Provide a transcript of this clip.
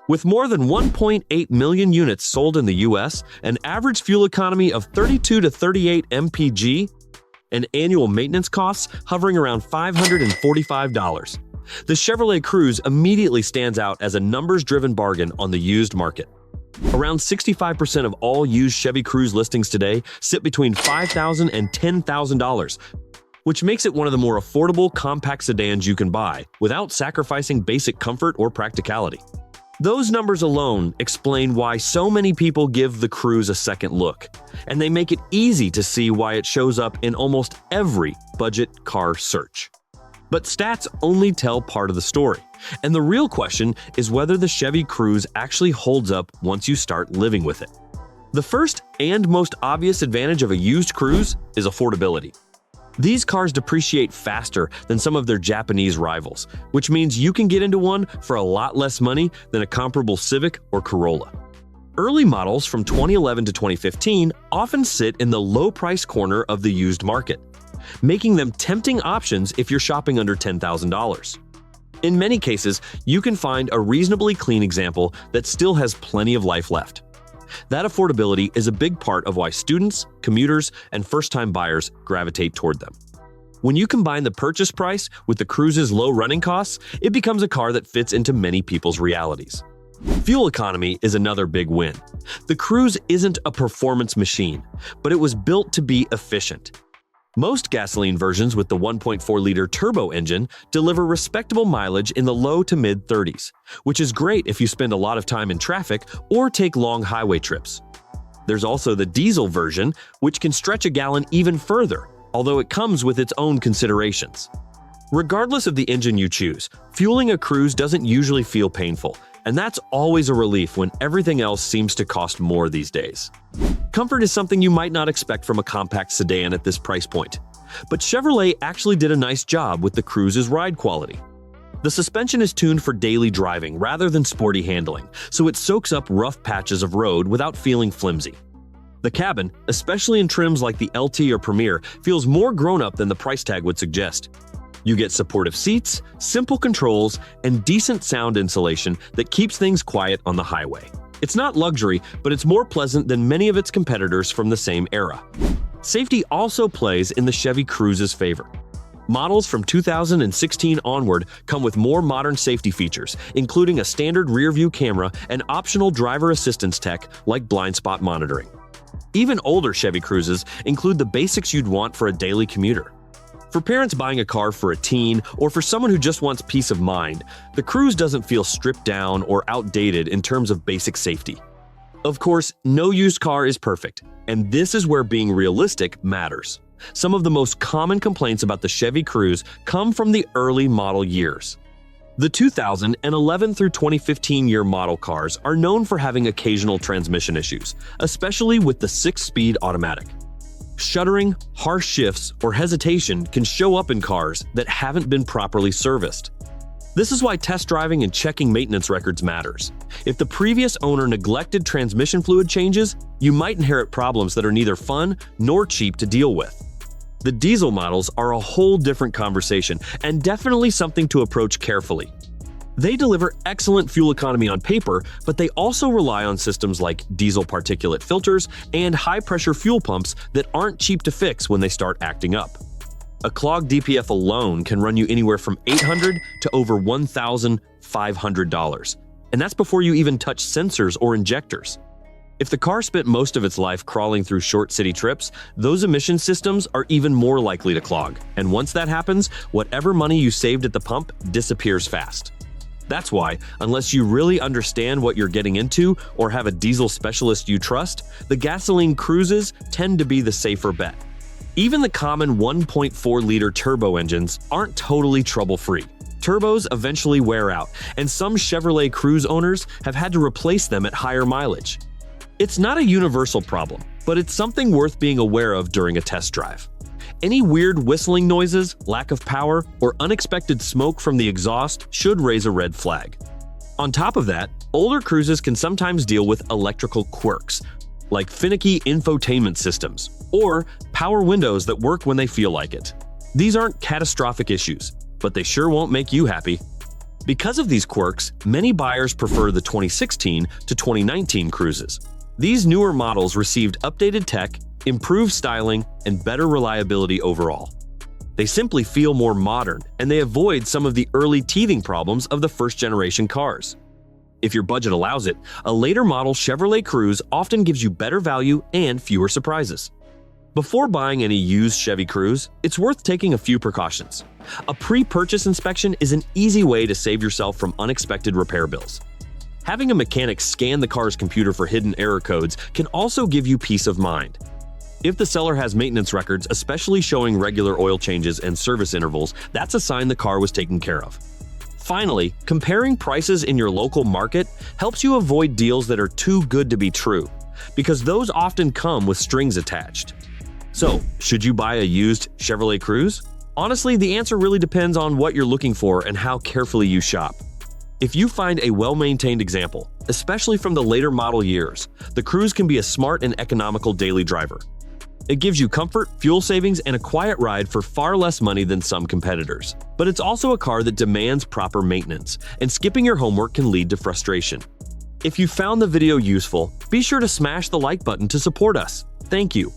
With more than 1.8 million units sold in the US, an average fuel economy of 32 to 38 mpg, and annual maintenance costs hovering around $545. The Chevrolet Cruze immediately stands out as a numbers-driven bargain on the used market. Around 65% of all used Chevy Cruze listings today sit between $5,000 and $10,000, which makes it one of the more affordable compact sedans you can buy without sacrificing basic comfort or practicality. Those numbers alone explain why so many people give the Cruze a second look, and they make it easy to see why it shows up in almost every budget car search. But stats only tell part of the story, and the real question is whether the Chevy Cruze actually holds up once you start living with it. The first and most obvious advantage of a used Cruze is affordability. These cars depreciate faster than some of their Japanese rivals, which means you can get into one for a lot less money than a comparable Civic or Corolla. Early models from 2011 to 2015 often sit in the low-price corner of the used market, making them tempting options if you're shopping under $10,000. In many cases, you can find a reasonably clean example that still has plenty of life left. That affordability is a big part of why students, commuters, and first-time buyers gravitate toward them. When you combine the purchase price with the Cruze's low running costs, it becomes a car that fits into many people's realities. Fuel economy is another big win. The Cruze isn't a performance machine, but it was built to be efficient. Most gasoline versions with the 1.4-liter turbo engine deliver respectable mileage in the low to mid-30s, which is great if you spend a lot of time in traffic or take long highway trips. There's also the diesel version, which can stretch a gallon even further, although it comes with its own considerations. Regardless of the engine you choose, fueling a Cruze doesn't usually feel painful, and that's always a relief when everything else seems to cost more these days. Comfort is something you might not expect from a compact sedan at this price point, but Chevrolet actually did a nice job with the Cruze's ride quality. The suspension is tuned for daily driving rather than sporty handling, so it soaks up rough patches of road without feeling flimsy. The cabin, especially in trims like the LT or Premier, feels more grown-up than the price tag would suggest. You get supportive seats, simple controls, and decent sound insulation that keeps things quiet on the highway. It's not luxury, but it's more pleasant than many of its competitors from the same era. Safety also plays in the Chevy Cruze's favor. Models from 2016 onward come with more modern safety features, including a standard rear-view camera and optional driver assistance tech like blind spot monitoring. Even older Chevy Cruzes include the basics you'd want for a daily commuter. For parents buying a car for a teen or for someone who just wants peace of mind, the Cruze doesn't feel stripped down or outdated in terms of basic safety. Of course, no used car is perfect, and this is where being realistic matters. Some of the most common complaints about the Chevy Cruze come from the early model years. The 2011 through 2015 year model cars are known for having occasional transmission issues, especially with the 6-speed automatic. Shuddering, harsh shifts, or hesitation can show up in cars that haven't been properly serviced. This is why test driving and checking maintenance records matters. If the previous owner neglected transmission fluid changes, you might inherit problems that are neither fun nor cheap to deal with. The diesel models are a whole different conversation and definitely something to approach carefully. They deliver excellent fuel economy on paper, but they also rely on systems like diesel particulate filters and high-pressure fuel pumps that aren't cheap to fix when they start acting up. A clogged DPF alone can run you anywhere from $800 to over $1,500, and that's before you even touch sensors or injectors. If the car spent most of its life crawling through short city trips, those emission systems are even more likely to clog, and once that happens, whatever money you saved at the pump disappears fast. That's why, unless you really understand what you're getting into or have a diesel specialist you trust, the gasoline Cruzes tend to be the safer bet. Even the common 1.4-liter turbo engines aren't totally trouble-free. Turbos eventually wear out, and some Chevrolet Cruze owners have had to replace them at higher mileage. It's not a universal problem, but it's something worth being aware of during a test drive. Any weird whistling noises, lack of power, or unexpected smoke from the exhaust should raise a red flag. On top of that, older Cruzes can sometimes deal with electrical quirks, like finicky infotainment systems, or power windows that work when they feel like it. These aren't catastrophic issues, but they sure won't make you happy. Because of these quirks, many buyers prefer the 2016 to 2019 Cruzes. These newer models received updated tech, improved styling, and better reliability overall. They simply feel more modern, and they avoid some of the early teething problems of the first-generation cars. If your budget allows it, a later model Chevrolet Cruze often gives you better value and fewer surprises. Before buying any used Chevy Cruze, it's worth taking a few precautions. A pre-purchase inspection is an easy way to save yourself from unexpected repair bills. Having a mechanic scan the car's computer for hidden error codes can also give you peace of mind. If the seller has maintenance records, especially showing regular oil changes and service intervals, that's a sign the car was taken care of. Finally, comparing prices in your local market helps you avoid deals that are too good to be true, because those often come with strings attached. So, should you buy a used Chevrolet Cruze? Honestly, the answer really depends on what you're looking for and how carefully you shop. If you find a well-maintained example, especially from the later model years, the Cruze can be a smart and economical daily driver. It gives you comfort, fuel savings, and a quiet ride for far less money than some competitors. But it's also a car that demands proper maintenance, and skipping your homework can lead to frustration. If you found the video useful, be sure to smash the like button to support us. Thank you.